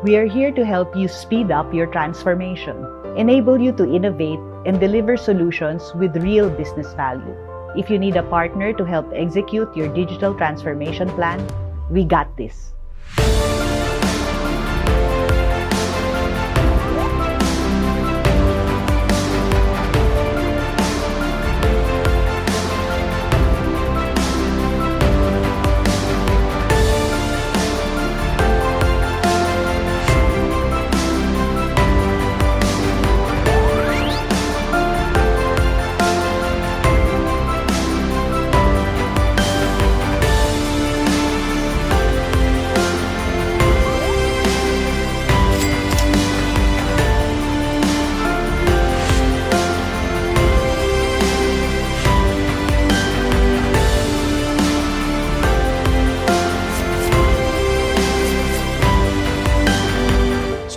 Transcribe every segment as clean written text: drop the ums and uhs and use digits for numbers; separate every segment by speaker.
Speaker 1: We are here to help you speed up your transformation, enable you to innovate, and deliver solutions with real business value. If you need a partner to help execute your digital transformation plan, we got this.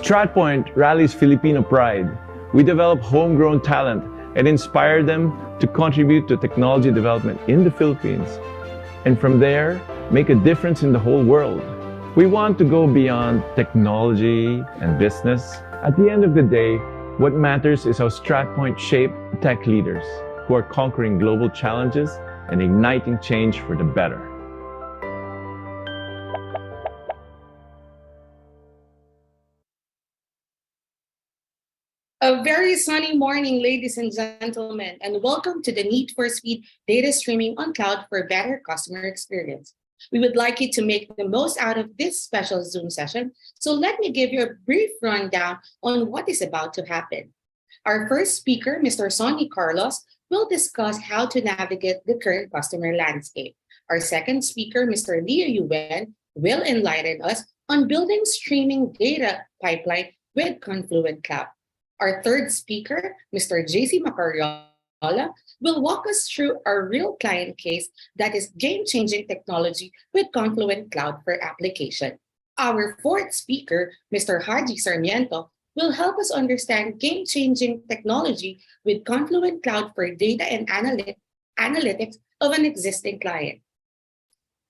Speaker 2: StratPoint rallies Filipino pride. We develop homegrown talent and inspire them to contribute to technology development in the Philippines. And from there, make a difference in the whole world. We want to go beyond technology and business. At the end of the day, what matters is how StratPoint shape tech leaders who are conquering global challenges and igniting change for the better.
Speaker 3: A very sunny morning, ladies and gentlemen, and welcome to the Need for Speed data streaming on cloud for better customer experience. We would like you to make the most out of this special Zoom session, so let me give you a brief rundown on what is about to happen. Our first speaker, Mr. Sonny Carlos, will discuss how to navigate the current customer landscape. Our second speaker, Mr. Leo Yuen, will enlighten us on building streaming data pipeline with Confluent Cloud. Our third speaker, Mr. JC Macariola, will walk us through our real client case that is game-changing technology with Confluent Cloud for application. Our fourth speaker, Mr. Haji Sarmiento, will help us understand game-changing technology with Confluent Cloud for data and analytics of an existing client.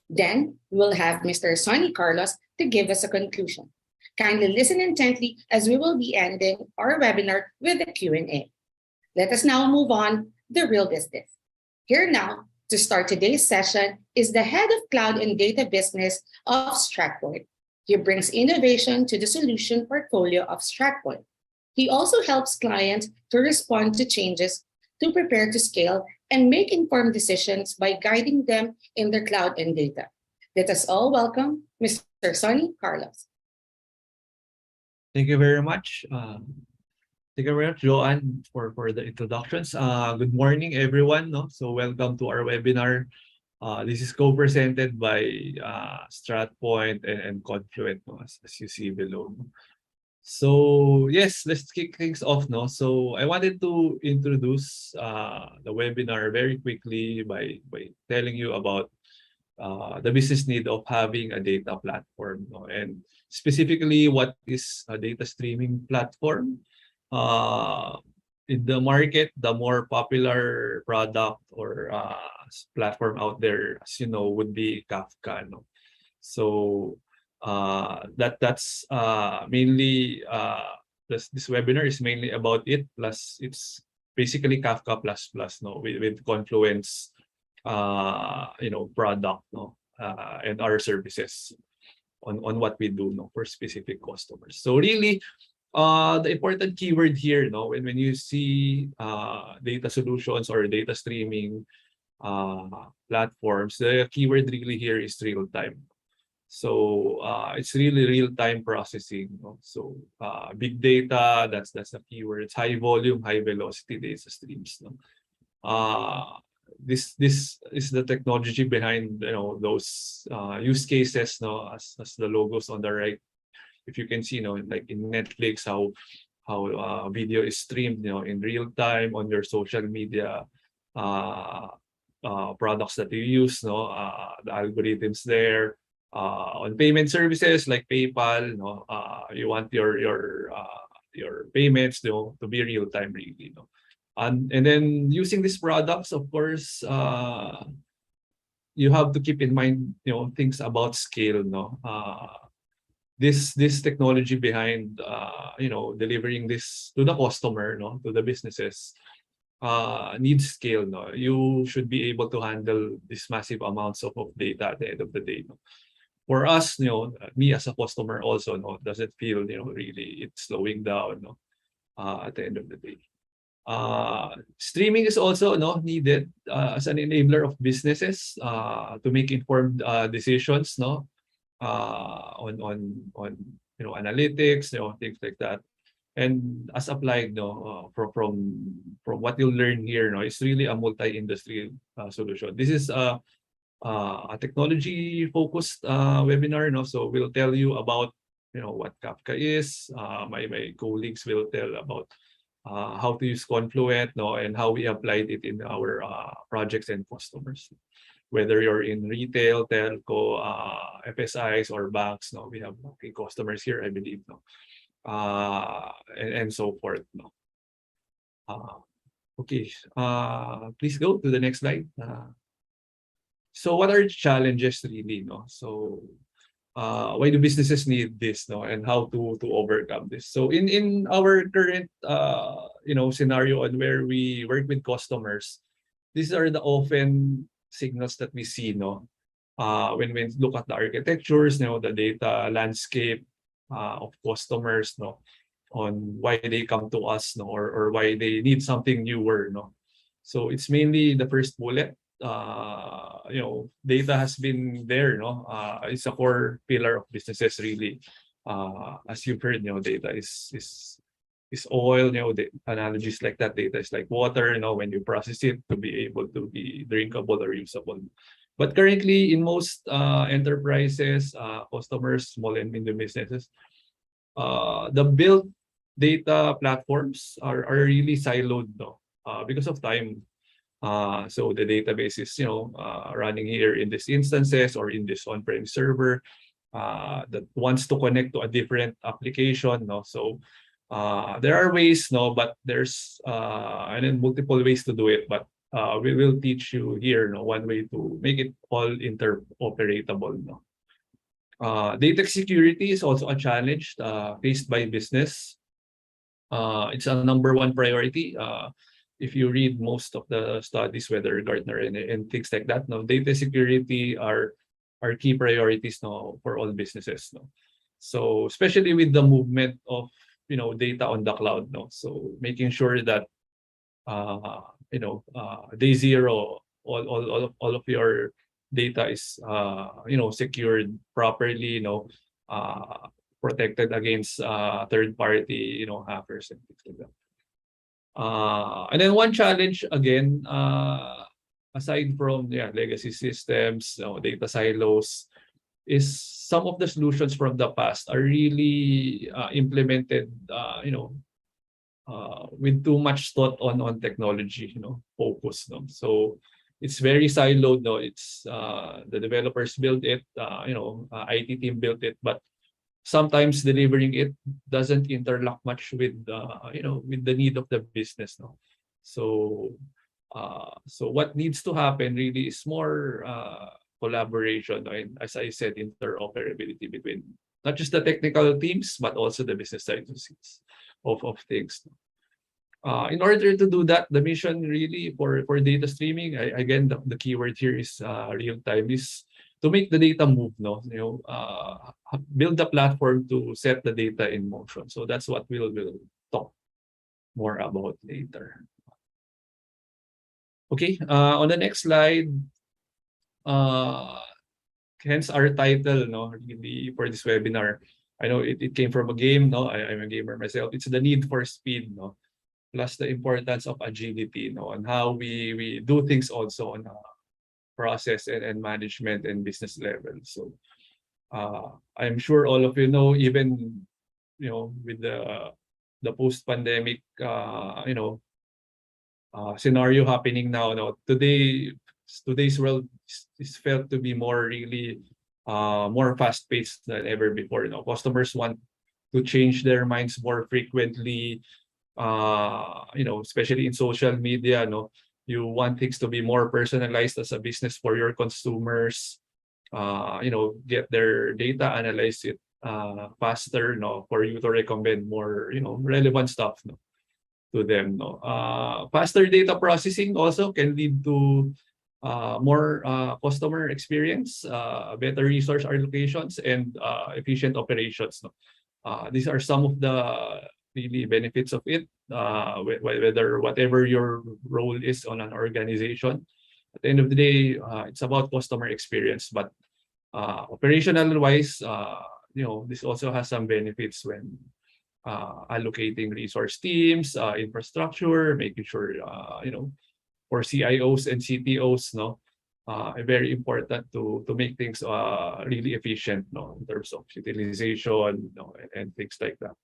Speaker 3: Then we'll have Mr. Sonny Carlos to give us a conclusion. Kindly listen intently as we will be ending our webinar with a Q&A. Let us now move on to the real business. Here now, to start today's session, is the head of cloud and data business of StratPoint. He brings innovation to the solution portfolio of StratPoint. He also helps clients to respond to changes, to prepare to scale, and make informed decisions by guiding them in their cloud and data. Let us all welcome Mr. Sonny Carlos.
Speaker 4: Thank you very much. Thank you very much, Joanne, for the introductions. Good morning, everyone. No? So welcome to our webinar. This is co-presented by StratPoint and Confluent, no? as you see below. So yes, let's kick things off. No? So I wanted to introduce the webinar very quickly by telling you about the business need of having a data platform, no? And specifically what is a data streaming platform. In the market, the more popular product or platform out there, as you know, would be Kafka. No? So that's mainly this webinar is mainly about it. Plus, it's basically Kafka plus plus, no, with Confluence, product, no, and our services on what we do, no, for specific customers. So really, the important keyword here, no, when you see data solutions or data streaming platforms, the keyword really here is real time. So it's really real-time processing. No? So big data, that's the keyword. It's high volume, high velocity data streams. No? This is the technology behind those use cases. No, as the logos on the right. If you can see, like in Netflix, how video is streamed, in real time on your social media products that you use. No, the algorithms there. On payment services like PayPal, you want your payments to be real time, really. And then using these products, of course, you have to keep in mind things about scale. this technology behind delivering this to the customer, no, to the businesses, needs scale. No, you should be able to handle these massive amounts of data at the end of the day. No? For us, me as a customer also, no, doesn't feel really it's slowing down. No, at the end of the day. Streaming is also needed as an enabler of businesses to make informed decisions, no, on analytics, things like that. And as applied, no, from what you'll learn here, no, it's really a multi-industry solution. This is a technology-focused webinar, no, so we'll tell you about what Kafka is. My colleagues will tell about how to use Confluent, no, and how we applied it in our projects and customers. Whether you're in retail, telco, FSIs, or banks, no, we have customers here, I believe, no, and so forth, no. Okay, please go to the next slide. So, what are the challenges really, no? So, why do businesses need this, no, and how to overcome this? So in our current scenario and where we work with customers, these are the often signals that we see, no, when we look at the architectures, the data landscape of customers, no, on why they come to us, no, or why they need something newer, no. So it's mainly the first bullet. Data has been there, no. It's a core pillar of businesses, really. As you've heard, data is oil. The analogies like that. Data is like water. When you process it to be able to be drinkable or usable. But currently, in most enterprises, customers, small and medium businesses, the built data platforms are really siloed, no, because of time. So the database is running here in these instances or in this on-prem server that wants to connect to a different application, no. So there are ways, no, but there's and then multiple ways to do it. But we will teach you here, no, one way to make it all interoperable, no. Data security is also a challenge faced by business. It's a #1 priority. If you read most of the studies, whether Gartner and things like that, no, data security are key priorities, no, for all businesses, no. So especially with the movement of data on the cloud, no. So making sure that day zero, all of your data is secured properly, protected against third party hackers and things like that. And then one challenge again, aside from legacy systems, data silos, is some of the solutions from the past are really implemented, with too much thought on technology, focus. So it's very siloed. No, it's the developers build it, IT team built it, but sometimes delivering it doesn't interlock much with with the need of the business, no. So what needs to happen really is more collaboration, and as I said, interoperability between not just the technical teams but also the business side of things. In order to do that, the mission really for data streaming, again, the keyword here is real time, is to make the data move, no, build the platform to set the data in motion. So that's what we'll talk more about later. Okay, on the next slide, hence our title, no, really for this webinar. I know it came from a game, no. I'm a gamer myself. It's the need for speed, no, plus the importance of agility, no, and how we do things also on process and management and business level. So I'm sure all of you know, even with the post-pandemic scenario happening now, today's world is felt to be more really more fast-paced than ever before. Customers want to change their minds more frequently, especially in social media, no. You want things to be more personalized as a business for your consumers. Get their data, analyze it faster, no, for you to recommend more, relevant stuff, no, to them, no. Faster data processing also can lead to more customer experience, better resource allocations, and efficient operations, no. These are some of the really benefits of it, whether whatever your role is on an organization. At the end of the day, it's about customer experience, but operational wise, this also has some benefits when allocating resource teams, infrastructure, making sure, for CIOs and CTOs, no, very important to make things really efficient, no, in terms of utilization, and things like that.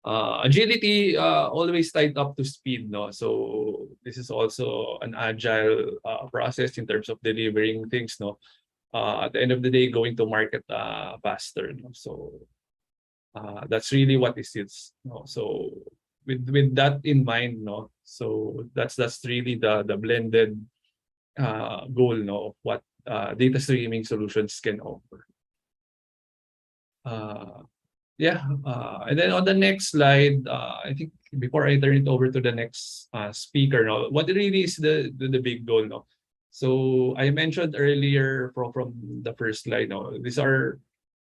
Speaker 4: Agility always tied up to speed, no. So this is also an agile process in terms of delivering things, no. At the end of the day, going to market faster, no. So that's really what it is, no. So with that in mind, no. So that's really the blended goal, no, of what data streaming solutions can offer. And then on the next slide, I think before I turn it over to the next speaker, no, what really is the big goal, no? So I mentioned earlier from the first slide, no, these are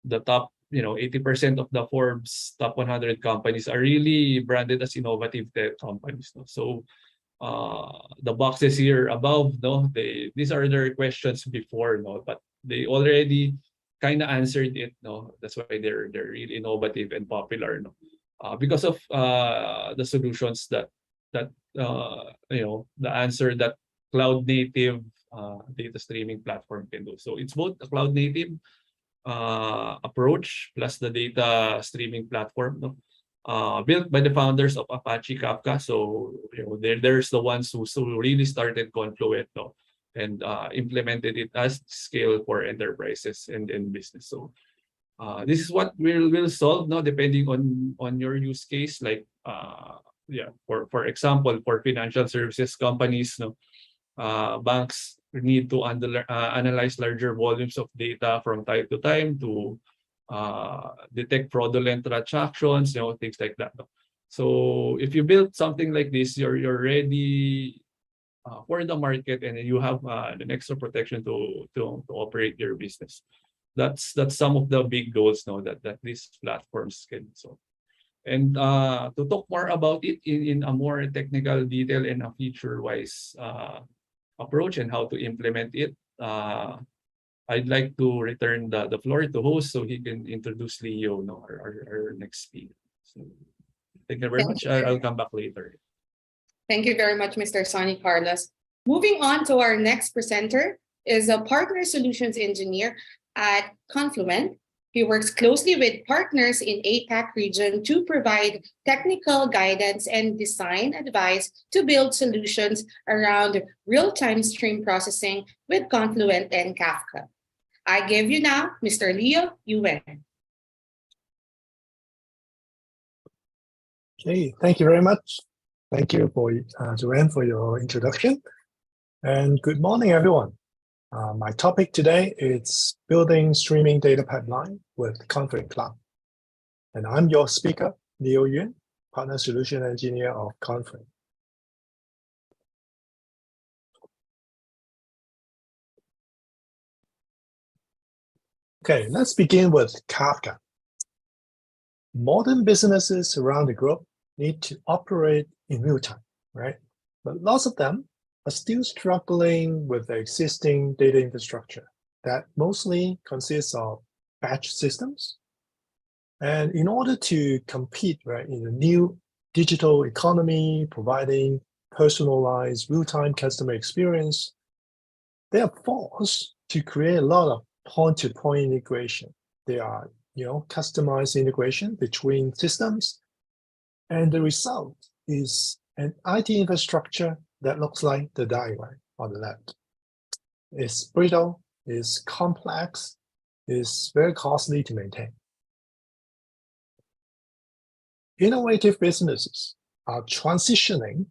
Speaker 4: the top, 80% of the Forbes top 100 companies are really branded as innovative tech companies, no? So the boxes here above, no, these are their questions before, no, but they already kind of answered it, no. That's why they're really innovative and popular, no, because of the solutions that the answer that cloud native data streaming platform can do. So it's both a cloud native approach plus the data streaming platform, no, built by the founders of Apache Kafka. So there's the ones who really started Confluent, no, and implemented it as scale for enterprises and business. So this is what we'll solve, no, depending on your use case. Like for example, for financial services companies, no, banks need to analyze larger volumes of data from time to time to detect fraudulent transactions, things like that, no? So if you build something like this, you're ready for the market, and you have an extra protection to operate your business. That's some of the big goals, now that these platforms can solve. And to talk more about it in a more technical detail and a feature-wise approach and how to implement it, I'd like to return the floor to host so he can introduce Leo, no, our next speaker. So thank you very much. I'll come back later.
Speaker 3: Thank you very much, Mr. Sonny Carlos. Moving on to our next presenter is a partner solutions engineer at Confluent. He works closely with partners in APAC region to provide technical guidance and design advice to build solutions around real-time stream processing with Confluent and Kafka. I give you now Mr. Leo Yuen.
Speaker 5: Okay, thank you very much. Thank you for Joanne for your introduction. And good morning, everyone. My topic today is building streaming data pipeline with Confluent Cloud. And I'm your speaker, Leo Yuen, Partner Solution Engineer of Confluent. Okay, let's begin with Kafka. Modern businesses around the globe need to operate in real time, right? But lots of them are still struggling with the existing data infrastructure that mostly consists of batch systems. And in order to compete, right, in the new digital economy, providing personalized real-time customer experience, they are forced to create a lot of point-to-point integration. They are, customized integration between systems. And the result is an IT infrastructure that looks like the diagram on the left. It's brittle, it's complex, it's very costly to maintain. Innovative businesses are transitioning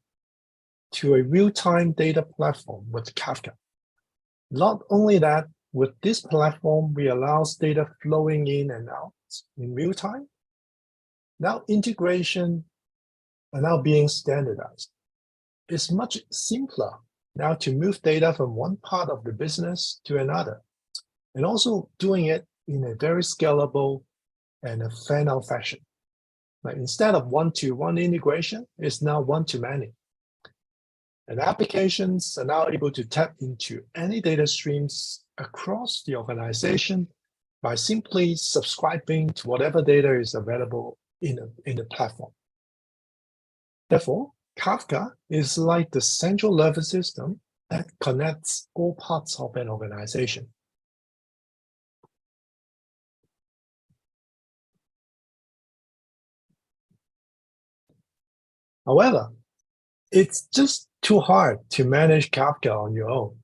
Speaker 5: to a real-time data platform with Kafka. Not only that, with this platform, we allow data flowing in and out in real time. Now integration are now being standardized. It's much simpler now to move data from one part of the business to another, and also doing it in a very scalable and a fan-out fashion. Like instead of one-to-one integration, it's now one-to-many. And applications are now able to tap into any data streams across the organization by simply subscribing to whatever data is available in the platform. Therefore, Kafka is like the central nervous system that connects all parts of an organization. However, it's just too hard to manage Kafka on your own.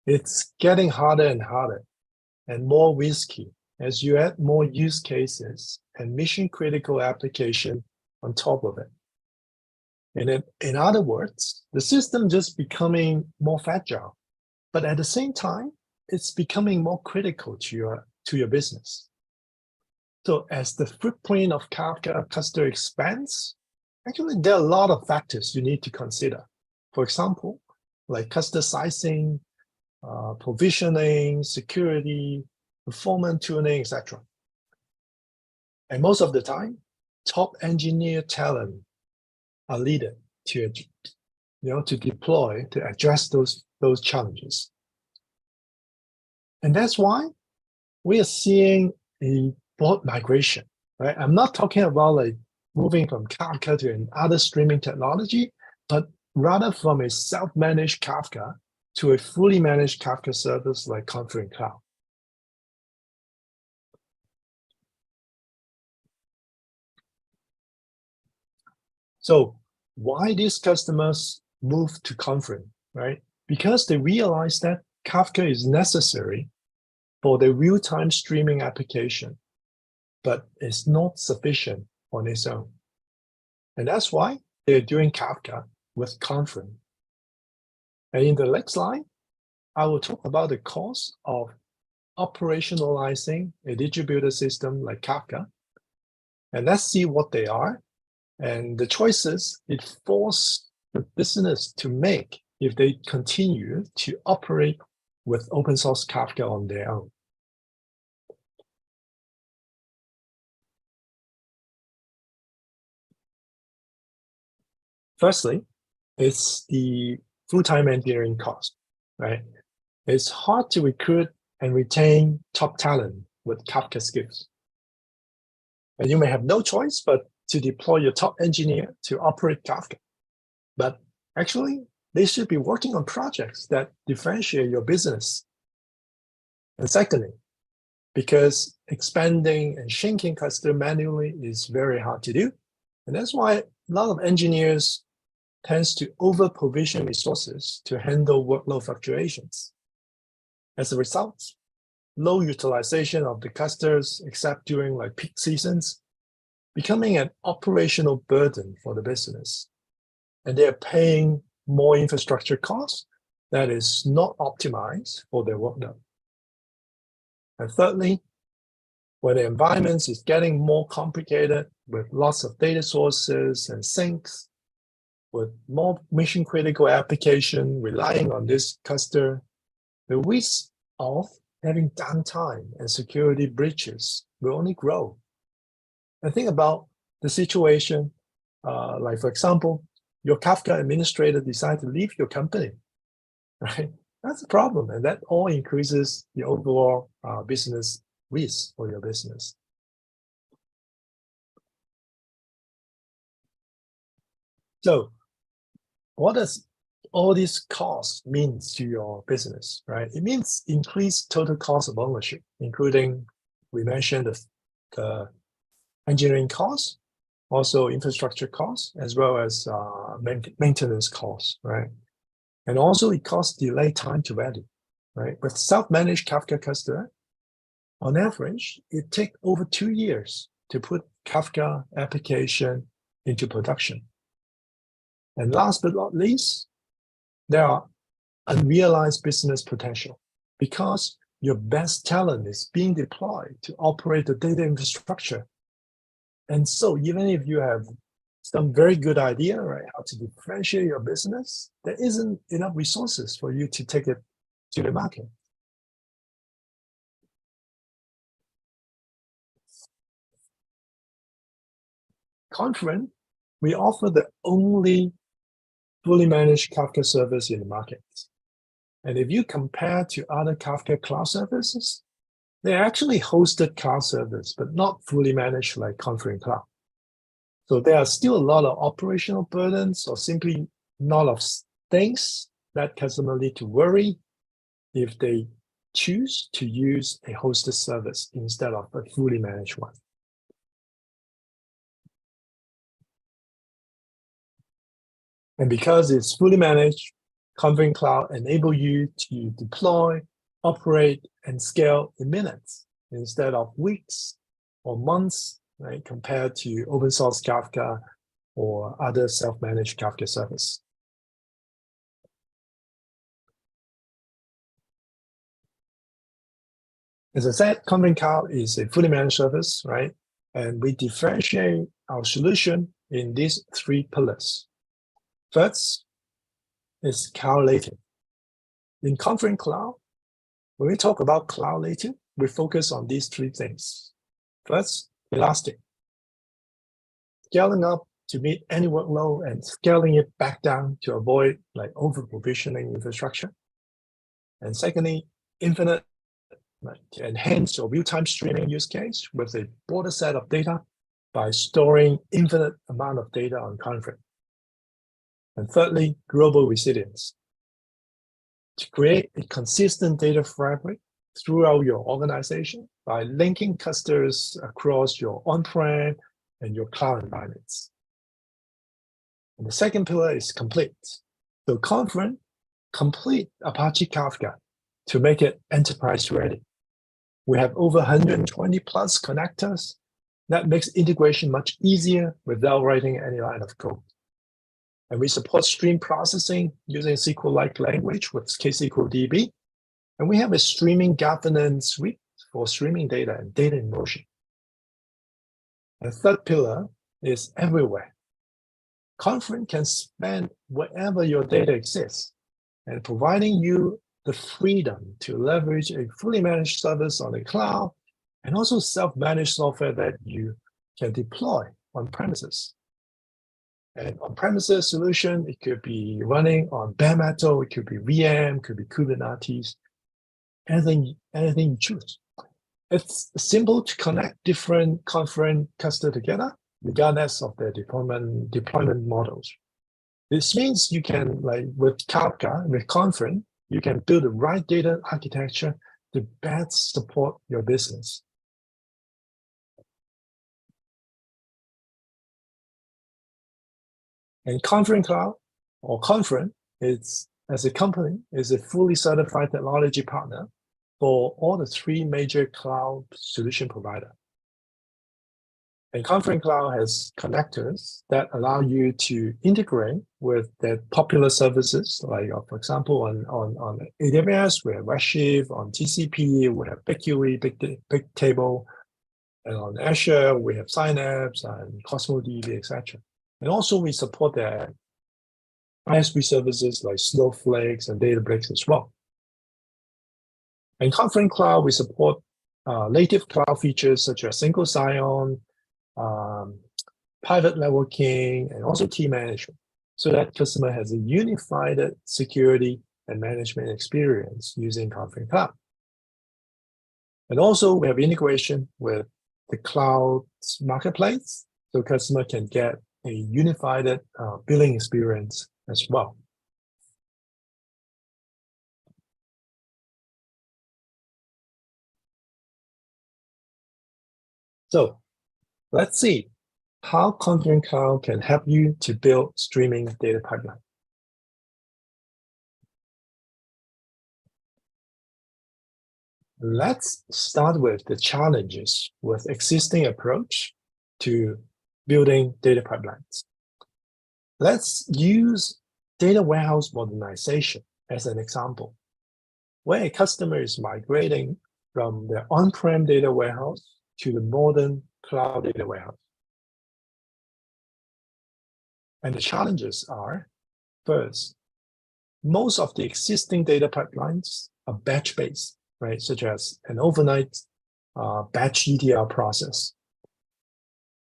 Speaker 5: It's getting harder and harder and more risky as you add more use cases and mission-critical application on top of it. And in other words, the system just becoming more fragile, but at the same time, it's becoming more critical to your business. So as the footprint of Kafka cluster expands, actually there are a lot of factors you need to consider. For example, like cluster sizing, provisioning, security, performance tuning, etc. And most of the time, top engineer talent are needed to deploy, to address those challenges. And that's why we are seeing a broad migration, right? I'm not talking about like moving from Kafka to another streaming technology, but rather from a self-managed Kafka to a fully managed Kafka service like Confluent Cloud. So why these customers move to Confluent, right? Because they realize that Kafka is necessary for the real-time streaming application, but it's not sufficient on its own. And that's why they're doing Kafka with Confluent. And in the next slide, I will talk about the cost of operationalizing a distributed system like Kafka. And let's see what they are and the choices it forces the business to make if they continue to operate with open source Kafka on their own. Firstly, it's the full-time engineering cost, right? It's hard to recruit and retain top talent with Kafka skills. And you may have no choice but to deploy your top engineer to operate Kafka. But actually, they should be working on projects that differentiate your business. And secondly, because expanding and shrinking cluster manually is very hard to do. And that's why a lot of engineers tends to over-provision resources to handle workload fluctuations. As a result, low utilization of the clusters, except during like peak seasons, becoming an operational burden for the business. And they're paying more infrastructure costs that is not optimized for their workload. And thirdly, when the environment is getting more complicated with lots of data sources and sinks, with more mission-critical application relying on this cluster, the risk of having downtime and security breaches will only grow. And think about the situation, like for example, your Kafka administrator decides to leave your company, right? That's a problem, and that all increases the overall business risk for your business. So what does all these costs mean to your business, right? It means increased total cost of ownership, including, we mentioned the engineering costs, also infrastructure costs, as well as maintenance costs, right? And also it costs delay time to value, right? With self-managed Kafka cluster, on average, it takes over 2 years to put Kafka application into production. And last but not least, there are unrealized business potential because your best talent is being deployed to operate the data infrastructure. And so even if you have some very good idea, right, how to differentiate your business, there isn't enough resources for you to take it to the market. Confluent, we offer the only fully managed Kafka service in the market. And if you compare to other Kafka cloud services, they're actually hosted cloud service, but not fully managed like Confluent Cloud. So there are still a lot of operational burdens or simply not of things that customers need to worry if they choose to use a hosted service instead of a fully managed one. And because it's fully managed, Confluent Cloud enables you to deploy, operate, and scale in minutes instead of weeks or months, right, compared to open source Kafka or other self-managed Kafka service. As I said, Confluent Cloud is a fully managed service, right? And we differentiate our solution in these three pillars. First is cloud native. In Confluent Cloud, when we talk about cloud native, we focus on these three things. First, elastic. Scaling up to meet any workload and scaling it back down to avoid like over-provisioning infrastructure. And secondly, infinite, right, to enhance your real-time streaming use case with a broader set of data by storing infinite amount of data on Confluent. And thirdly, global resilience. To create a consistent data fabric throughout your organization by linking clusters across your on-prem and your cloud environments. And the second pillar is complete. So Confluent complete Apache Kafka to make it enterprise ready. We have over 120 plus connectors that makes integration much easier without writing any line of code. And we support stream processing using SQL-like language with KSQL DB. And we have a streaming governance suite for streaming data and data in motion. The third pillar is everywhere. Confluent can span wherever your data exists and providing you the freedom to leverage a fully managed service on the cloud and also self-managed software that you can deploy on premises. And on-premises solution, it could be running on bare metal, it could be VM, it could be Kubernetes, anything you choose. It's simple to connect different Confluent clusters together, regardless of their deployment models. This means you can, like with Kafka, with Confluent, you can build the right data architecture to best support your business. And Confluent Cloud, or Confluent, is, as a company, is a fully certified technology partner for all the three major cloud solution providers. And Confluent Cloud has connectors that allow you to integrate with the popular services, like, for example, on AWS, we have Redshift, on GCP, we have BigQuery, Bigtable, and on Azure, we have Synapse and Cosmos DB, etc. And also we support the ISV services like Snowflake and Databricks as well. In Confluent Cloud, we support native cloud features such as single sign-on, private networking, and also key management, so that customer has a unified security and management experience using Confluent Cloud. And also we have integration with the cloud marketplace, so customer can get a unified billing experience as well. So let's see how Confluent Cloud can help you to build streaming data pipeline. Let's start with the challenges with existing approach to building data pipelines. Let's use data warehouse modernization as an example. where a customer is migrating from their on-prem data warehouse to the modern cloud data warehouse. And the challenges are, first, most of the existing data pipelines are batch-based, right? Such as an overnight batch ETL process.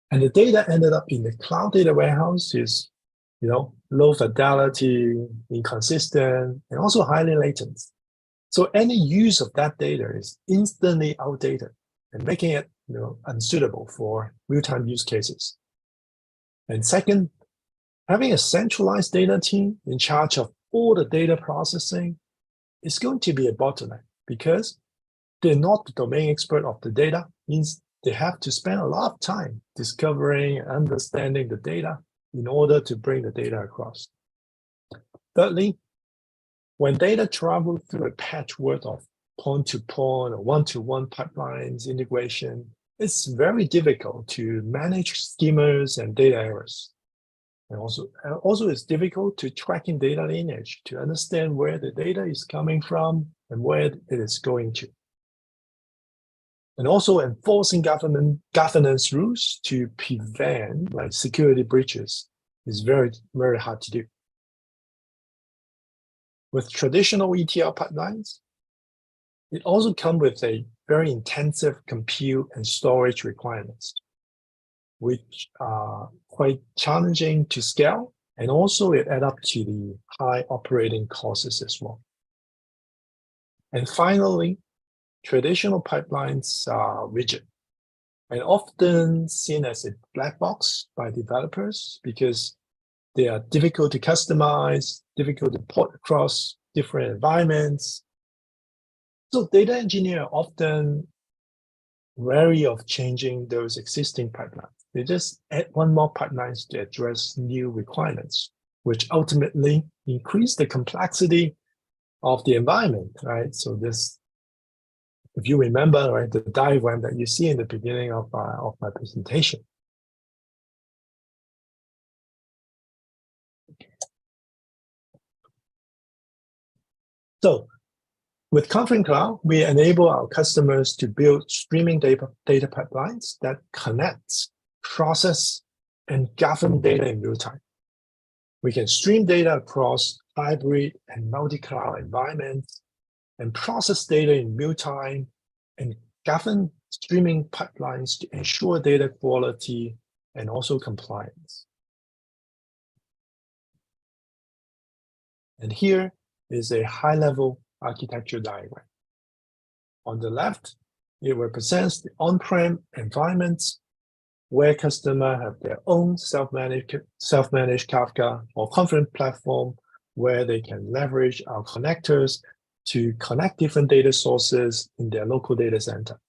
Speaker 5: And the data ended up in the cloud data warehouse is, low fidelity, inconsistent, and also highly latent. So any use of that data is instantly outdated and making it, unsuitable for real-time use cases. And second, having a centralized data team in charge of all the data processing is going to be a bottleneck because they're not the domain expert of the data, means they have to spend a lot of time discovering and understanding the data in order to bring the data across. Thirdly, when data travel through a patchwork of point-to-point or one-to-one pipelines integration, it's very difficult to manage schemas and data errors. And also it's difficult to track in data lineage to understand where the data is coming from and where it is going to. And also enforcing governance rules to prevent security breaches is very, very hard to do. With traditional ETL pipelines, it also comes with a very intensive compute and storage requirements, which are quite challenging to scale, and also it adds up to the high operating costs as well. And finally, traditional pipelines are rigid and often seen as a black box by developers because they are difficult to customize, difficult to port across different environments. So data engineers are often wary of changing those existing pipelines. They just add one more pipeline to address new requirements, which ultimately increase the complexity of the environment, right? So this, if you remember, right, the diagram that you see in the beginning of my presentation. So with Confluent Cloud, we enable our customers to build streaming data pipelines that connect, process, and govern data in real time. We can stream data across hybrid and multi-cloud environments and process data in real time and govern streaming pipelines to ensure data quality and also compliance. And here is a high-level architecture diagram. On the left, it represents the on-prem environments where customers have their own self-managed Kafka or Confluent platform where they can leverage our connectors to connect different data sources in their local data center.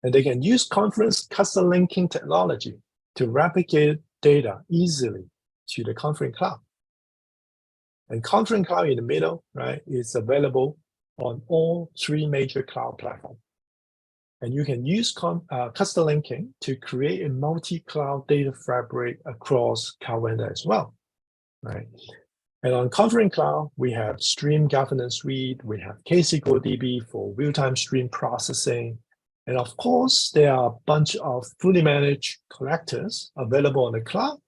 Speaker 5: And they can use Confluent's custom linking technology to replicate data easily to the Confluent Cloud. And Confluent Cloud in the middle, right, is available on all three major cloud platforms. And you can use custom linking to create a multi-cloud data fabric across cloud vendor as well, right? And on Confluent Cloud, we have Stream Governance Suite, we have ksqlDB for real-time stream processing, and of course, there are a bunch of fully managed collectors available on the cloud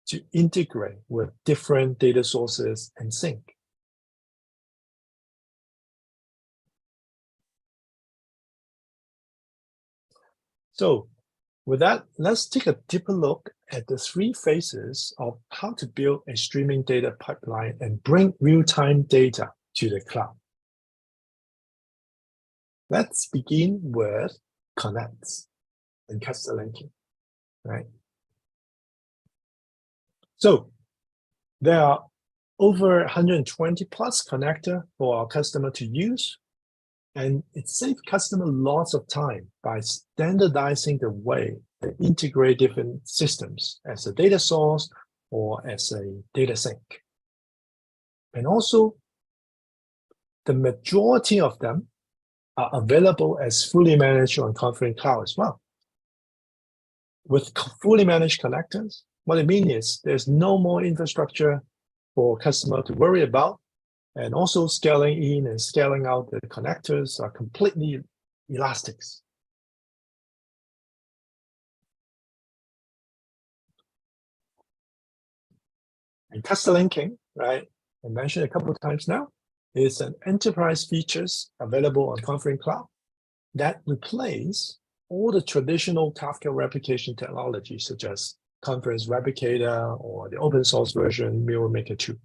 Speaker 5: to integrate with different data sources and sync. So with that, let's take a deeper look at the three phases of how to build a streaming data pipeline and bring real-time data to the cloud. Let's begin with connects and custom linking, right? So there are over 120 plus connectors for our customer to use, and it saves customer lots of time by standardizing the way they integrate different systems as a data source or as a data sink. And also, the majority of them are available as fully managed on Confluent Cloud as well. With fully managed connectors, what it means is there's no more infrastructure for customer to worry about. And also scaling in and scaling out the connectors are completely elastic. And cluster linking, right? I mentioned a couple of times now, is an enterprise features available on Confluent Cloud that replace all the traditional Kafka replication technologies, such as Confluent Replicator or the open source version MirrorMaker 2.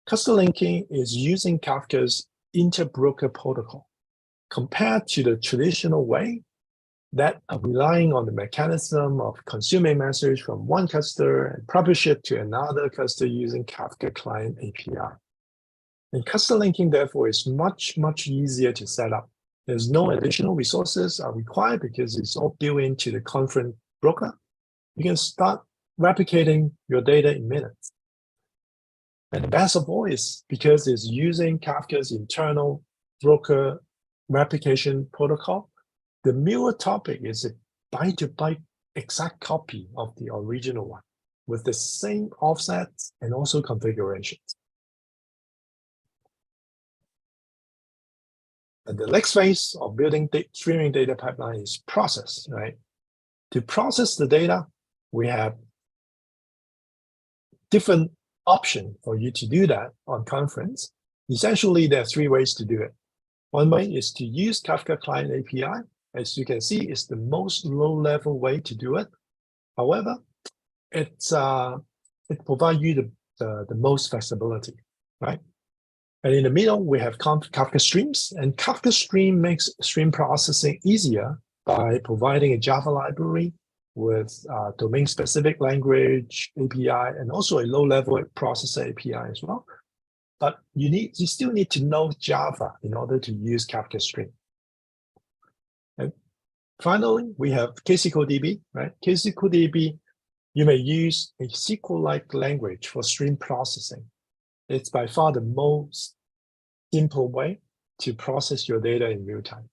Speaker 5: Cluster linking is using Kafka's interbroker protocol compared to the traditional way that are relying on the mechanism of consuming message from one cluster and publish it to another cluster using Kafka Client API. And cluster linking, therefore, is much, much easier to set up. There's no additional resources are required because it's all built into the Confluent broker. You can start replicating your data in minutes. And the best of all is because it's using Kafka's internal broker replication protocol, the mirror topic is a byte-to-byte exact copy of the original one with the same offsets and also configurations. And the next phase of building streaming data pipeline is process, right? To process the data, we have different options for you to do that on Confluent. Essentially, there are three ways to do it. One way is to use Kafka Client API. As you can see, it's the most low-level way to do it. However, it provides you the most flexibility, right? And in the middle, we have Kafka Streams, and Kafka Stream makes stream processing easier by providing a Java library with domain-specific language API and also a low-level processor API as well. But you still need to know Java in order to use Kafka Stream. And finally, we have KSQLDB, right? KSQLDB, you may use a SQL-like language for stream processing. It's by far the most simple way to process your data in real time.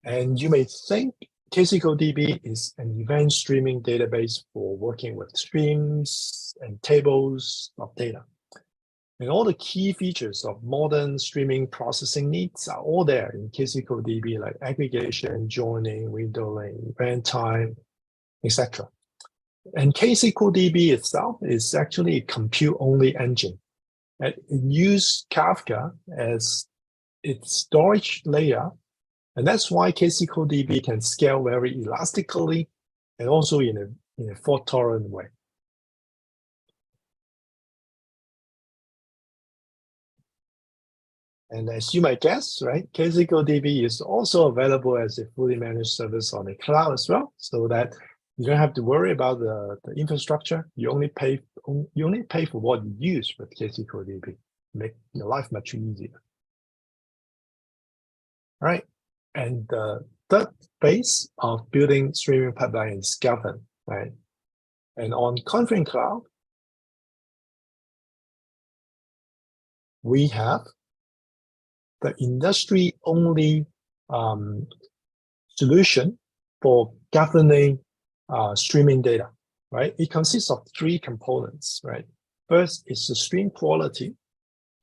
Speaker 5: And you may think KSQLDB is an event streaming database for working with streams and tables of data. And all the key features of modern streaming processing needs are all there in KSQLDB, like aggregation, joining, windowing, event time, etc. And KSQLDB itself is actually a compute-only engine. And it uses Kafka as its storage layer. And that's why KSQLDB can scale very elastically and also in a fault-tolerant way. And as you might guess, right, KSQLDB is also available as a fully managed service on the cloud as well, so that you don't have to worry about the infrastructure. You only pay for what you use with KSQLDB. Make your life much easier. All right. And the third phase of building streaming pipeline is govern, right? And on Confluent Cloud, we have the industry-only solution for governing streaming data, right? It consists of three components, right? First is the stream quality.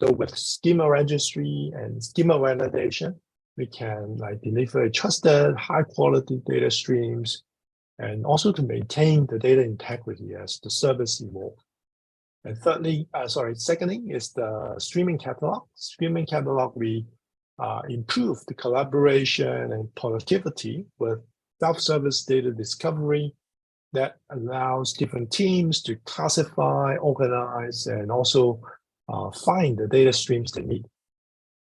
Speaker 5: So with schema registry and schema validation, we can deliver trusted, high-quality data streams, and also to maintain the data integrity as the service evolves. And secondly is the streaming catalog. Streaming catalog, we improve the collaboration and productivity with self-service data discovery that allows different teams to classify, organize, and also find the data streams they need.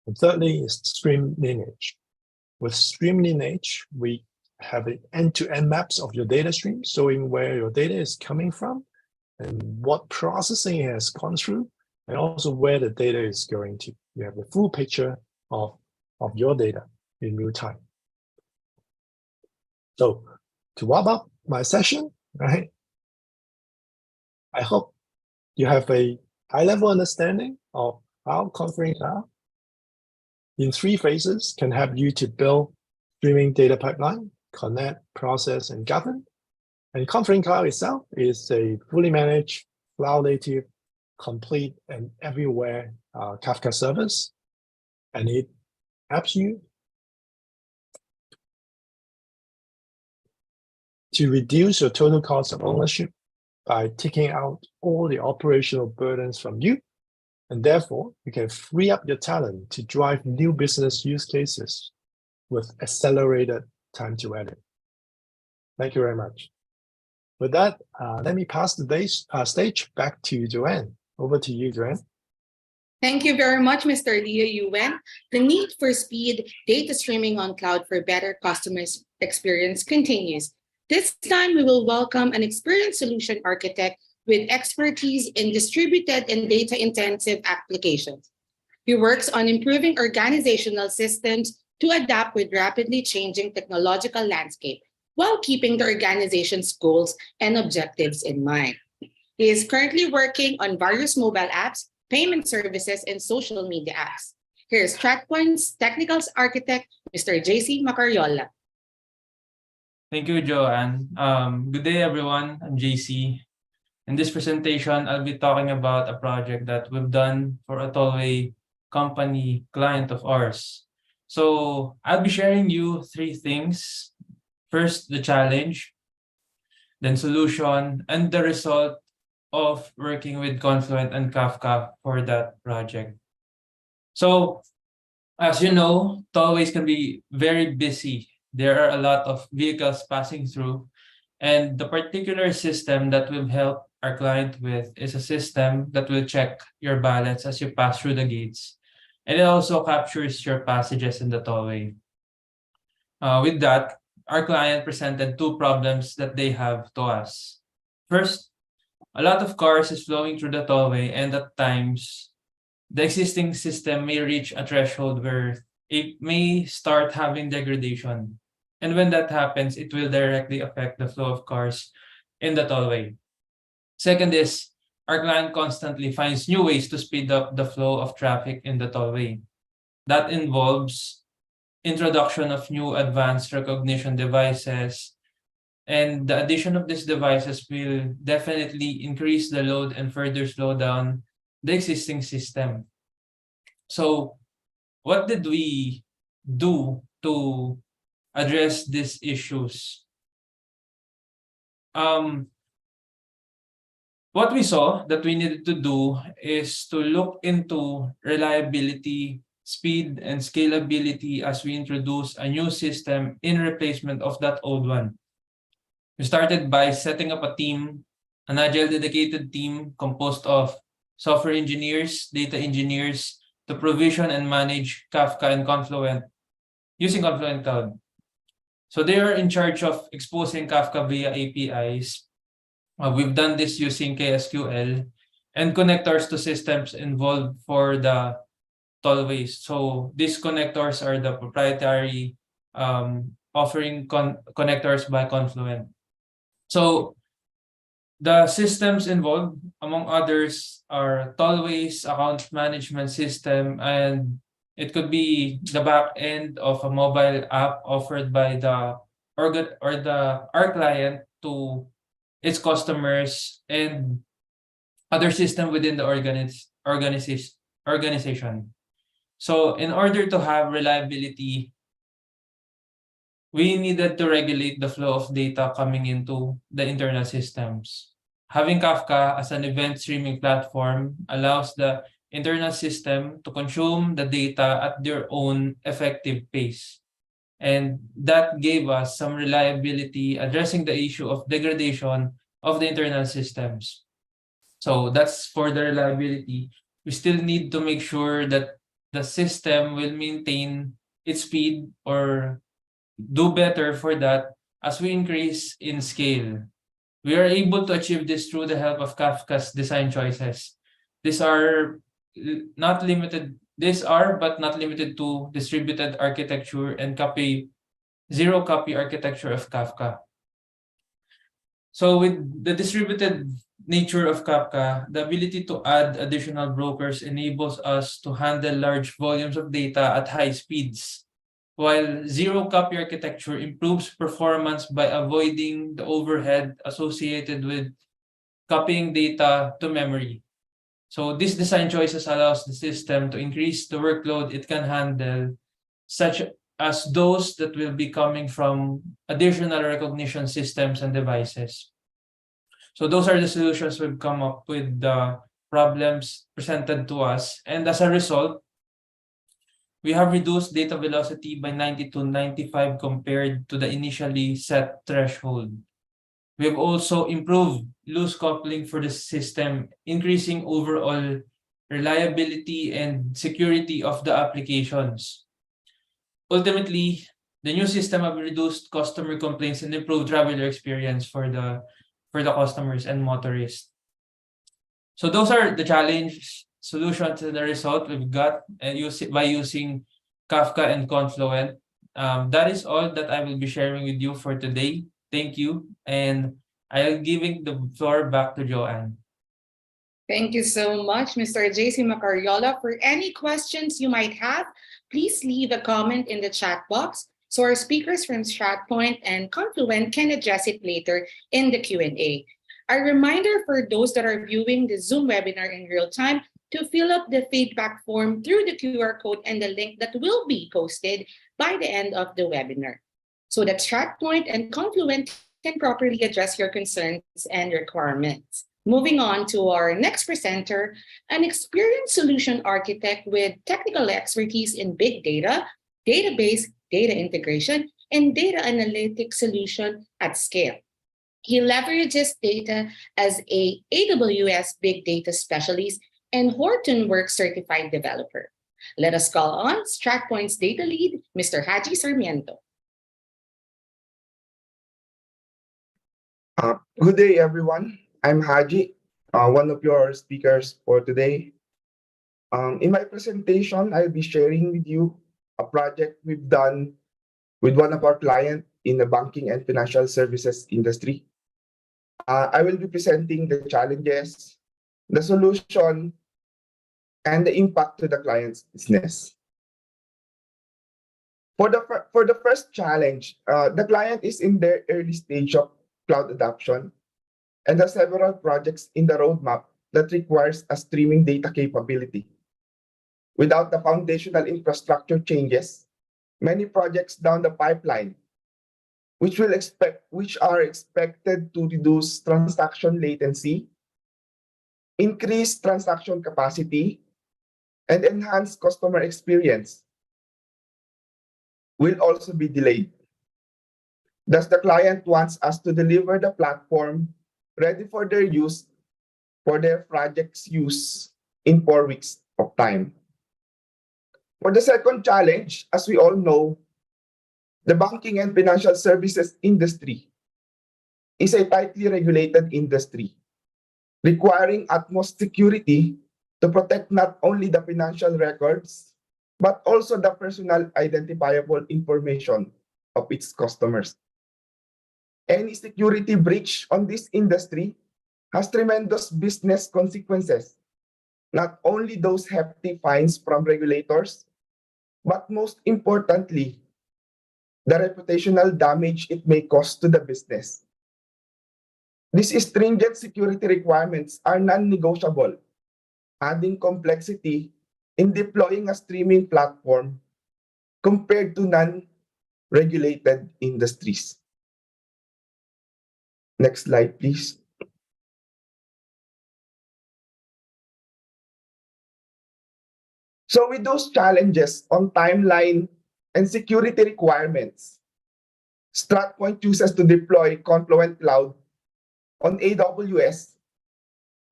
Speaker 5: And thirdly is stream lineage. With stream lineage, we have an end-to-end maps of your data stream showing where your data is coming from and what processing it has gone through, and also where the data is going to. You have a full picture of your data in real time. So to wrap up my session, right? I hope you have a high-level understanding of how Confluent Cloud in three phases can help you to build streaming data pipeline, connect, process, and govern. And Confluent Cloud itself is a fully managed cloud-native, complete and everywhere Kafka service, and it helps you to reduce your total cost of ownership by taking out all the operational burdens from you, and therefore you can free up your talent to drive new business use cases with accelerated time to value. Thank you very much. With that, let me pass the stage back to Joanne. Over to you, Joanne.
Speaker 3: Thank you very much, Mr. Leo Yuen. The need for speed data streaming on cloud for better customer experience continues. This time, we will welcome an experienced solution architect with expertise in distributed and data-intensive applications. He works on improving organizational systems to adapt with rapidly changing technological landscape while keeping the organization's goals and objectives in mind. He is currently working on various mobile apps, payment services, and social media apps. Here's TrackPoint's technical architect, Mr. JC Macariola.
Speaker 6: Thank you, Joanne. Good day, everyone. I'm JC. In this presentation, I'll be talking about a project that we've done for a tollway company client of ours. So I'll be sharing you three things. First, the challenge, then solution, and the result of working with Confluent and Kafka for that project. So, as you know, tollways can be very busy. There are a lot of vehicles passing through, and the particular system that will help our client with is a system that will check your balance as you pass through the gates, and it also captures your passages in the tollway. With that, our client presented two problems that they have to us. First, a lot of cars is flowing through the tollway, and at times, the existing system may reach a threshold where it may start having degradation. And when that happens, it will directly affect the flow of cars in the tollway. Second is, our client constantly finds new ways to speed up the flow of traffic in the tollway. That involves introduction of new advanced recognition devices, and the addition of these devices will definitely increase the load and further slow down the existing system. So what did we do to address these issues? What we saw that we needed to do is to look into reliability, speed, and scalability as we introduce a new system in replacement of that old one. We started by setting up a team, an agile dedicated team composed of software engineers, data engineers, to provision and manage Kafka and Confluent using Confluent Cloud. So they are in charge of exposing Kafka via APIs. We've done this using KSQL and connectors to systems involved for the tollways. So these connectors are the proprietary offering connectors by Confluent. So the systems involved, among others, are tollways, account management system, and it could be the back end of a mobile app offered by our client to its customers, and other system within the organization. So in order to have reliability, we needed to regulate the flow of data coming into the internal systems. Having Kafka as an event streaming platform allows the internal system to consume the data at their own effective pace. And that gave us some reliability addressing the issue of degradation of the internal systems. So that's for the reliability. We still need to make sure that the system will maintain its speed or do better for that as we increase in scale. We are able to achieve this through the help of Kafka's design choices. These are but not limited to distributed architecture and zero copy architecture of Kafka. So with the distributed nature of Kafka, the ability to add additional brokers enables us to handle large volumes of data at high speeds, while zero copy architecture improves performance by avoiding the overhead associated with copying data to memory. So these design choices allows the system to increase the workload it can handle, such as those that will be coming from additional recognition systems and devices. So those are the solutions we've come up with, the problems presented to us. And as a result, we have reduced data velocity by 90 to 95 compared to the initially set threshold. We have also improved loose coupling for the system, increasing overall reliability and security of the applications. Ultimately, the new system have reduced customer complaints and improved traveler experience for the customers and motorists. So those are the challenge solutions and the result we've got by using Kafka and Confluent. That is all that I will be sharing with you for today. Thank you, and I'll giving the floor back to Joanne.
Speaker 3: Thank you so much, Mr. JC Macariola. For any questions you might have, please leave a comment in the chat box so our speakers from StratPoint and Confluent can address it later in the Q&A. A reminder for those that are viewing the Zoom webinar in real time to fill up the feedback form through the QR code and the link that will be posted by the end of the webinar, so that StratPoint and Confluent can properly address your concerns and requirements. Moving on to our next presenter, an experienced solution architect with technical expertise in big data, database, data integration, and data analytics solution at scale. He leverages data as a AWS Big Data Specialist and Hortonworks certified developer. Let us call on StratPoint's data lead, Mr. Haji Sarmiento.
Speaker 7: Good day, everyone. I'm Haji, one of your speakers for today. In my presentation, I'll be sharing with you a project we've done with one of our clients in the banking and financial services industry. I will be presenting the challenges, the solution, and the impact to the client's business. For the first challenge, the client is in their early stage of cloud adoption and has several projects in the roadmap that requires a streaming data capability. Without the foundational infrastructure changes, many projects down the pipeline, which are expected to reduce transaction latency, increase transaction capacity, and enhance customer experience, will also be delayed. Thus, the client wants us to deliver the platform ready for their use, for their project's use in 4 weeks of time. For the second challenge, as we all know, the banking and financial services industry is a tightly regulated industry, requiring utmost security to protect not only the financial records, but also the personal identifiable information of its customers. Any security breach on this industry has tremendous business consequences, not only those hefty fines from regulators, but most importantly, the reputational damage it may cause to the business. These stringent security requirements are non-negotiable, adding complexity in deploying a streaming platform compared to non-regulated industries. Next slide, please. So with those challenges on timeline and security requirements, StratPoint chooses to deploy Confluent Cloud on AWS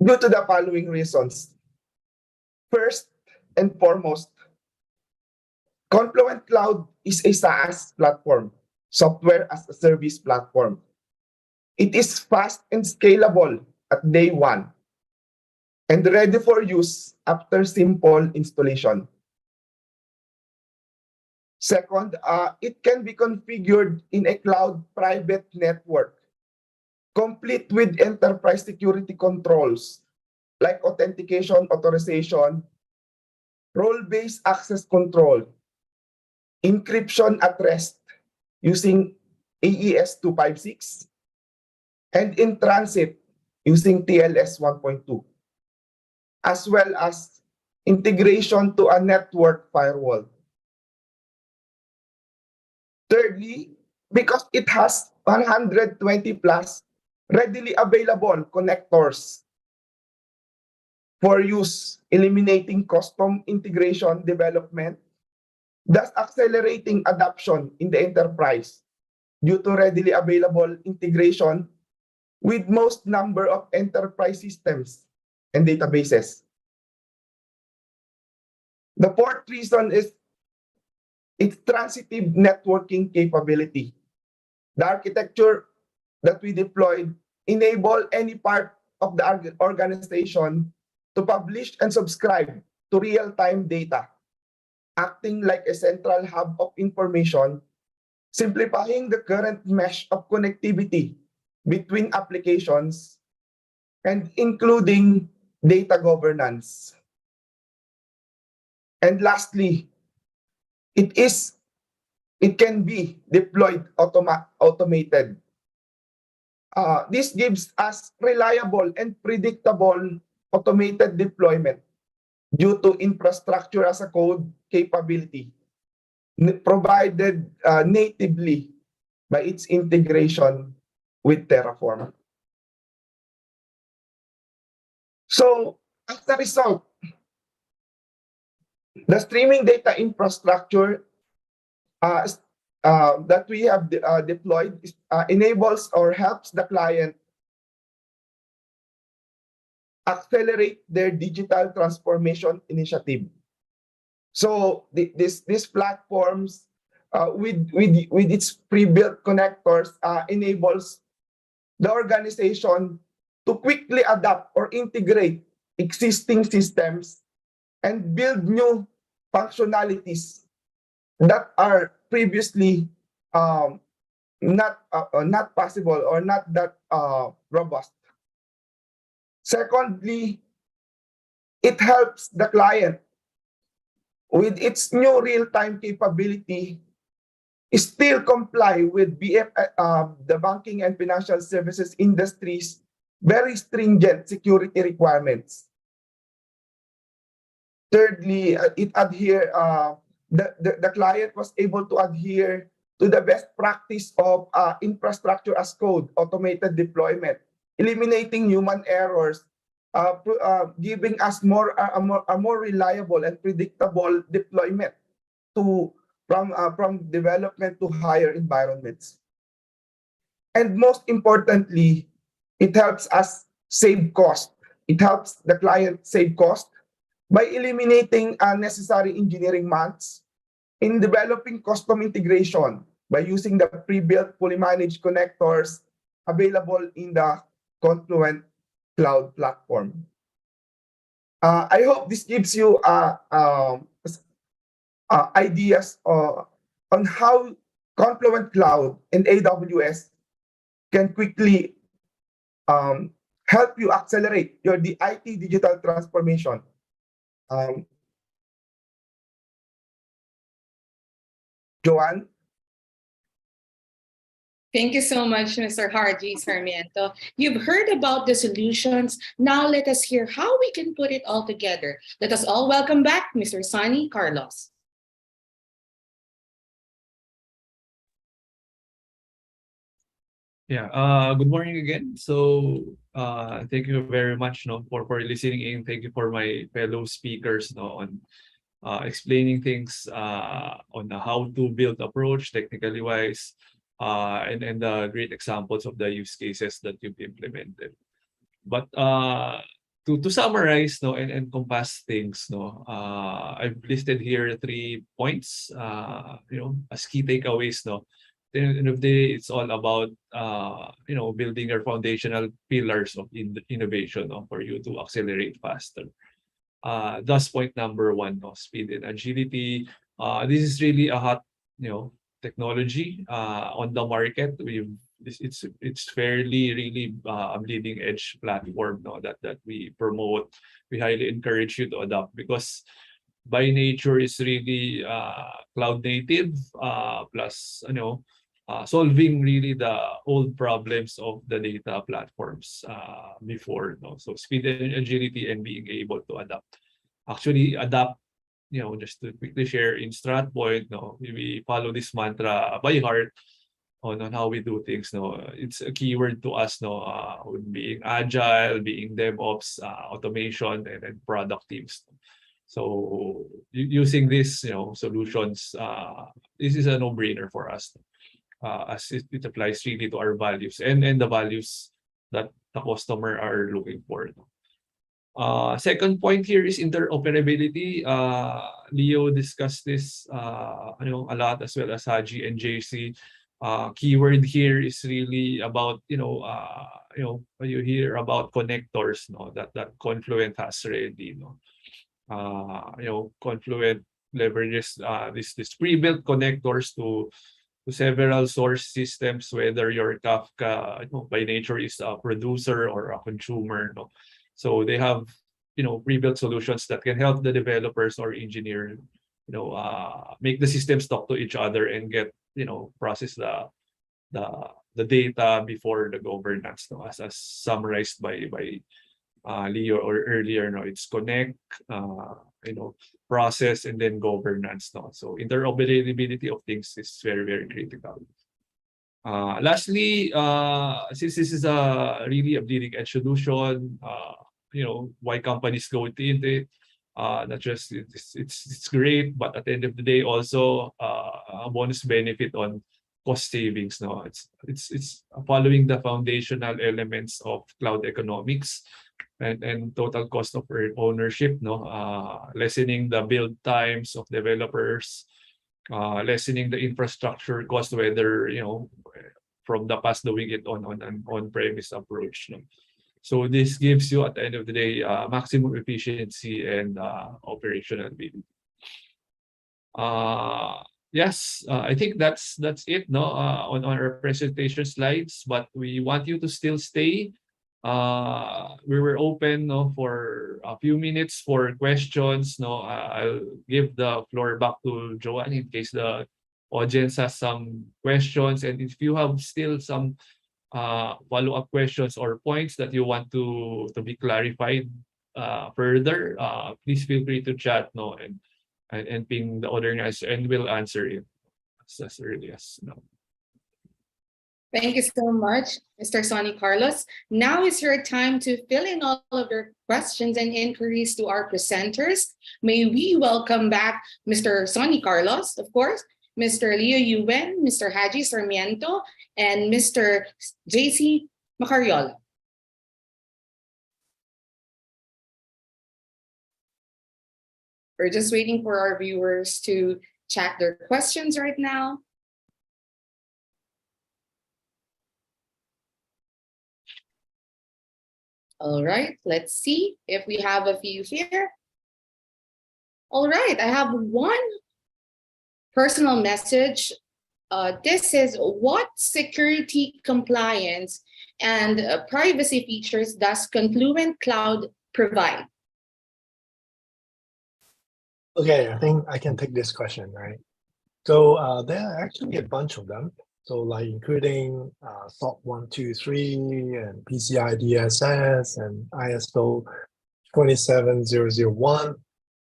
Speaker 7: due to the following reasons. First and foremost, Confluent Cloud is a SaaS platform, software as a service platform. It is fast and scalable at day one and ready for use after simple installation. Second, it can be configured in a cloud private network, complete with enterprise security controls like authentication, authorization, role-based access control, encryption at rest using AES 256, and in transit using TLS 1.2, as well as integration to a network firewall. Thirdly, because it has 120 plus readily available connectors for use, eliminating custom integration development, thus accelerating adoption in the enterprise due to readily available integration with most number of enterprise systems and databases. The fourth reason is its transitive networking capability. The architecture that we deployed enable any part of the organization to publish and subscribe to real-time data, acting like a central hub of information, simplifying the current mesh of connectivity between applications and including data governance. And lastly, it can be deployed automated. This gives us reliable and predictable automated deployment due to infrastructure as a code capability provided natively by its integration with Terraform. So as a result, the streaming data infrastructure that we have deployed enables or helps the client accelerate their digital transformation initiative. So these platforms with its pre-built connectors enables the organization to quickly adapt or integrate existing systems and build new functionalities that are previously not possible or not that robust. Secondly, it helps the client with its new real-time capability still comply with the banking and financial services industry's very stringent security requirements. Thirdly, the client was able to adhere to the best practice of infrastructure as code, automated deployment, eliminating human errors, giving us a more reliable and predictable deployment from development to higher environments. And most importantly, it helps us save cost. It helps the client save cost by eliminating unnecessary engineering months in developing custom integration by using the pre-built fully managed connectors available in the Confluent Cloud platform. I hope this gives you ideas on how Confluent Cloud and AWS can quickly help you accelerate your IT digital transformation. Joanne?
Speaker 3: Thank you so much, Mr. Hardy Sarmiento. You've heard about the solutions. Now let us hear how we can put it all together. Let us all welcome back Mr. Sonny Carlos.
Speaker 4: Yeah, good morning again. So thank you very much for listening in. Thank you for my fellow speakers on explaining things on the how to build approach technically wise, and great examples of the use cases that you've implemented. But to summarize and encompass things, I've listed here 3 points, as key takeaways. At the end of the day, it's all about building your foundational pillars of innovation for you to accelerate faster. Thus, point number 1, speed and agility. This is really a hot technology on the market. It's fairly really a bleeding edge platform that we promote. We highly encourage you to adopt because by nature it's really cloud native plus solving really the old problems of the data platforms before. No? So speed and agility and being able to adapt. Actually, adapt, just to quickly share in StratPoint, we follow this mantra by heart on how we do things. It's a keyword to us, being agile, being DevOps, automation, and product teams. So using these solutions, this is a no-brainer for us, as it applies really to our values and the values that the customer are looking for. Second point here is interoperability. Leo discussed this a lot, as well as Haji and JC. Keyword here is really about you hear about connectors, that Confluent has already. Confluent leverages this pre-built connectors to several source systems, whether your Kafka by nature is a producer or a consumer. So they have pre-built solutions that can help the developers or engineer make the systems talk to each other and get process the data before the governance, as summarized by Leo or earlier. It's connect, process, and then governance. So interoperability of things is very, very critical. Lastly, since this is really a bleeding edge solution, why companies go into it, not just it's great, but at the end of the day also a bonus benefit on cost savings. It's following the foundational elements of cloud economics and total cost of ownership, lessening the build times of developers, lessening the infrastructure cost, whether from the past doing it on an on-premise approach. So this gives you, at the end of the day, maximum efficiency and operational ability. Yes, I think that's it, on our presentation slides. But we want you to still stay. We were open for a few minutes for questions. I'll give the floor back to Joanne in case the audience has some questions, and if you have still some follow-up questions or points that you want to be clarified further, please feel free to chat and ping the organizer, and we'll answer it as early as now.
Speaker 3: Thank you so much, Mr. Sonny Carlos. Now is your time to fill in all of your questions and inquiries to our presenters. May we welcome back Mr. Sonny Carlos, of course, Mr. Leo Yuen, Mr. Haji Sarmiento, and Mr. JC Macariola. We're just waiting for our viewers to chat their questions right now. All right, let's see if we have a few here. All right, I have one personal message. This is, what security compliance and privacy features does Confluent Cloud provide?
Speaker 5: Okay, I think I can take this question, right? So there are actually a bunch of them. So like including SOC 1, 2, 3 and PCI DSS and ISO 27001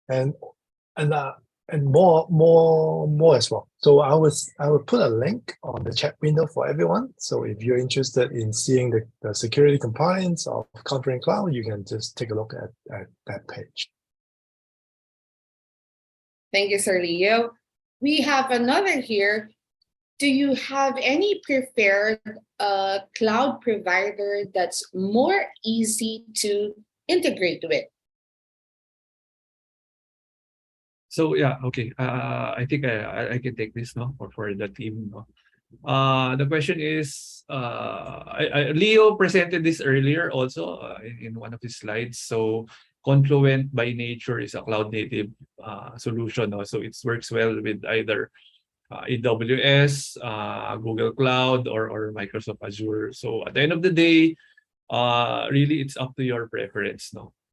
Speaker 5: and more as well. So I will put a link on the chat window for everyone. So if you're interested in seeing the security compliance of Confluent Cloud, you can just take a look at that page.
Speaker 3: Thank you, Sir Leo. We have another here. Do you have any preferred cloud provider that's more easy to integrate with?
Speaker 4: So yeah, okay. I think I can take this for the team. The question is, Leo presented this earlier also in one of his slides. So Confluent by nature is a cloud native solution. So it works well with either AWS, Google Cloud, or Microsoft Azure. So at the end of the day, really it's up to your preference.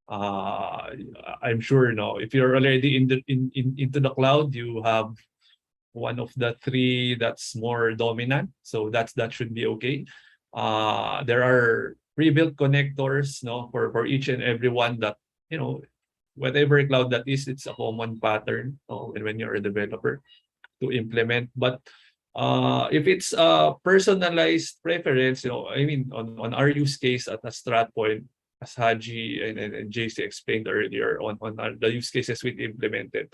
Speaker 4: I'm sure if you're already into the cloud, you have one of the three that's more dominant. So that should be okay. There are pre-built connectors, no, for each and every one that, whatever cloud that is, it's a common pattern, when you're a developer to implement. But if it's a personalized preference, I mean, on our use case at StratPoint, as Haji and JC explained earlier on the use cases we implemented,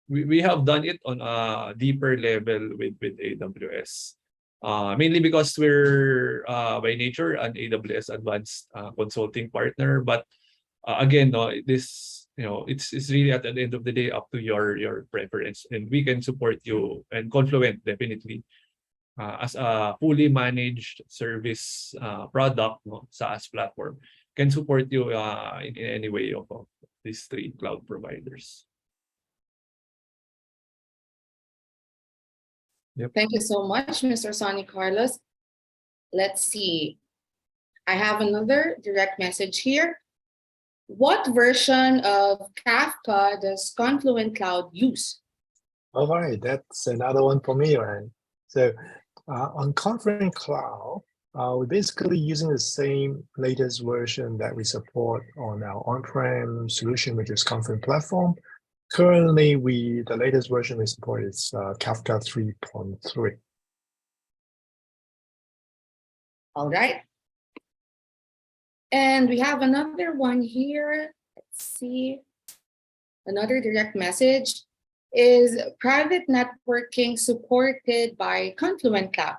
Speaker 4: we have done it on a deeper level with AWS. Mainly because we're by nature an AWS advanced consulting partner, but again, this it's really at the end of the day up to your preference, and we can support you, and Confluent definitely as a fully managed service product, SaaS platform, can support you in any way of these three cloud providers.
Speaker 3: Thank you so much, Mr. Sonny Carlos. Let's see. I have another direct message here. What version of Kafka does Confluent Cloud use?
Speaker 5: All right, that's another one for me, right? So on Confluent Cloud, we're basically using the same latest version that we support on our on-prem solution, which is Confluent Platform. Currently, the latest version we support is Kafka 3.3.
Speaker 3: All right. And we have another one here. Let's see. Another direct message. Is private networking supported by Confluent Cloud?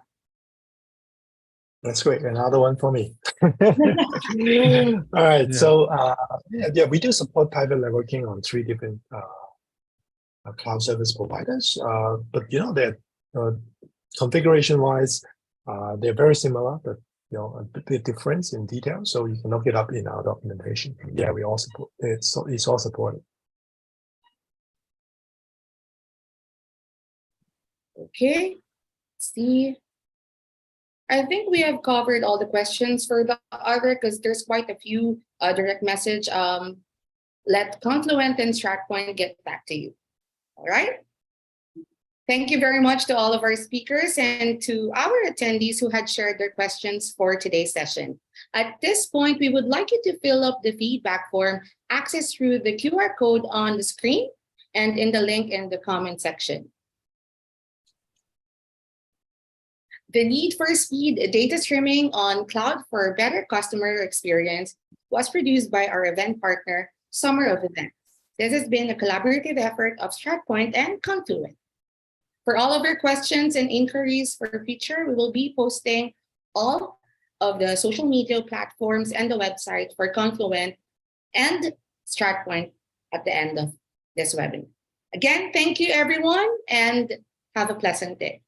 Speaker 5: That's great. Another one for me. All right.
Speaker 4: Yeah.
Speaker 5: So yeah, we do support private networking on 3 different cloud service providers. But that configuration-wise, they're very similar, but a bit different in detail. So you can look it up in our documentation. Yeah, we all support it's all supported.
Speaker 3: Okay. Let's see. I think we have covered all the questions for the other, because there's quite a few direct message. Let Confluent and StratPoint get back to you. All right. Thank you very much to all of our speakers and to our attendees who had shared their questions for today's session. At this point, we would like you to fill up the feedback form accessed through the QR code on the screen and in the link in the comment section. The Need for Speed data streaming on cloud for better customer experience was produced by our event partner, Summer of Events. This has been a collaborative effort of StratPoint and Confluent. For all of your questions and inquiries for future, we will be posting all of the social media platforms and the website for Confluent and StratPoint at the end of this webinar. Again, thank you everyone, and have a pleasant day.